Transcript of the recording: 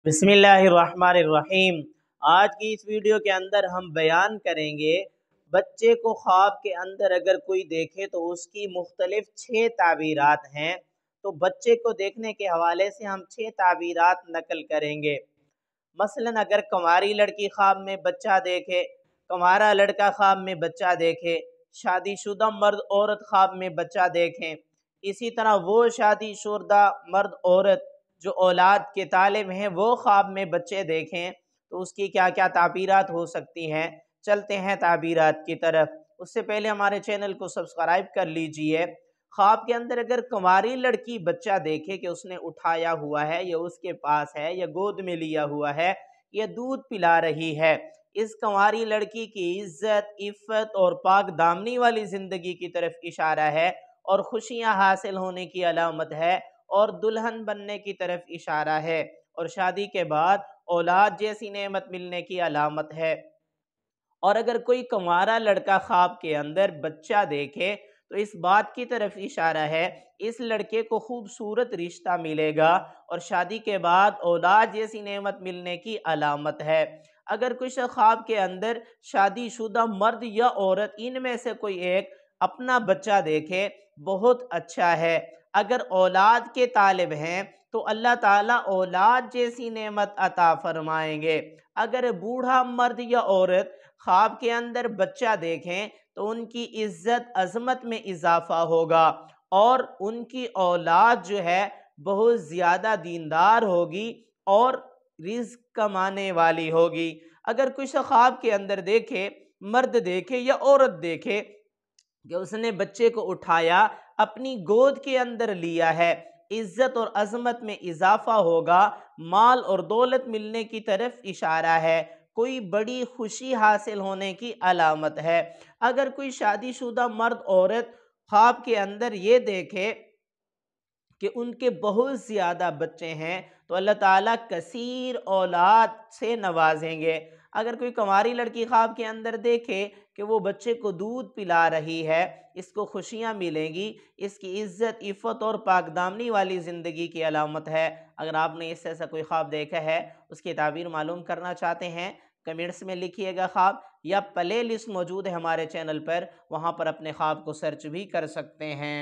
बिस्मिल्लाहिर्रहमानिर्रहीम। आज की इस वीडियो के अंदर हम बयान करेंगे बच्चे को ख्वाब के अंदर अगर कोई देखे तो उसकी मुख्तलिफ 6 ताबीरात हैं। तो बच्चे को देखने के हवाले से हम 6 ताबीरात नकल करेंगे। मसलन अगर कुंवारी लड़की ख्वाब में बच्चा देखे, कुंवारा लड़का ख्वाब में बच्चा देखे, शादीशुदा मर्द औरत ख्वाब में बच्चा देखें, इसी तरह वो शादीशुदा मर्द औरत जो औलाद के तालिब हैं वो ख्वाब में बच्चे देखें तो उसकी क्या क्या ताबीरात हो सकती हैं। चलते हैं ताबीरात की तरफ। उससे पहले हमारे चैनल को सब्सक्राइब कर लीजिए। ख्वाब के अंदर अगर कुंवारी लड़की बच्चा देखे कि उसने उठाया हुआ है या उसके पास है या गोद में लिया हुआ है या दूध पिला रही है, इस कुंवारी लड़की की इज्जत, इफ़्फ़त और पाक दामनी वाली ज़िंदगी की तरफ इशारा है और खुशियां हासिल होने की अलामत है और दुल्हन बनने की तरफ इशारा है और शादी के बाद औलाद जैसी नेमत मिलने की अलामत है। और अगर कोई कुंवारा लड़का ख्वाब के अंदर बच्चा देखे तो इस बात की तरफ इशारा है इस लड़के को खूबसूरत रिश्ता मिलेगा और शादी के बाद औलाद जैसी नेमत मिलने की अलामत है। अगर कोई शख्स ख्वाब के अंदर शादीशुदा मर्द या औरत इनमें से कोई एक अपना बच्चा देखे, बहुत अच्छा है। अगर औलाद के तालिब हैं तो अल्लाह ताला औलाद जैसी नेमत अता फरमाएंगे। अगर बूढ़ा मर्द या औरत ख्वाब के अंदर बच्चा देखें तो उनकी इज्जत अजमत में इजाफा होगा और उनकी औलाद जो है बहुत ज्यादा दीनदार होगी और रिज्क कमाने वाली होगी। अगर कोई शख्स ख्वाब के अंदर देखे, मर्द देखे या औरत देखे कि उसने बच्चे को उठाया, अपनी गोद के अंदर लिया है, इज्जत और अजमत में इजाफा होगा, माल और दौलत मिलने की तरफ इशारा है, कोई बड़ी खुशी हासिल होने की अलामत है। अगर कोई शादीशुदा मर्द औरत ख्वाब के अंदर ये देखे कि उनके बहुत ज़्यादा बच्चे हैं तो अल्लाह ताला कसीर औलाद से नवाजेंगे। अगर कोई कुंवारी लड़की ख्वाब के अंदर देखे कि वो बच्चे को दूध पिला रही है, इसको खुशियाँ मिलेंगी, इसकी इज्जत, इफ़्फ़त और पाकदामनी वाली ज़िंदगी की अलामत है। अगर आपने इससे ऐसा कोई ख्वाब देखा है, उसकी ताबीर मालूम करना चाहते हैं, कमेंट्स में लिखिएगा ख्वाब, या प्ले लिस्ट मौजूद है हमारे चैनल पर, वहाँ पर अपने ख्वाब को सर्च भी कर सकते हैं।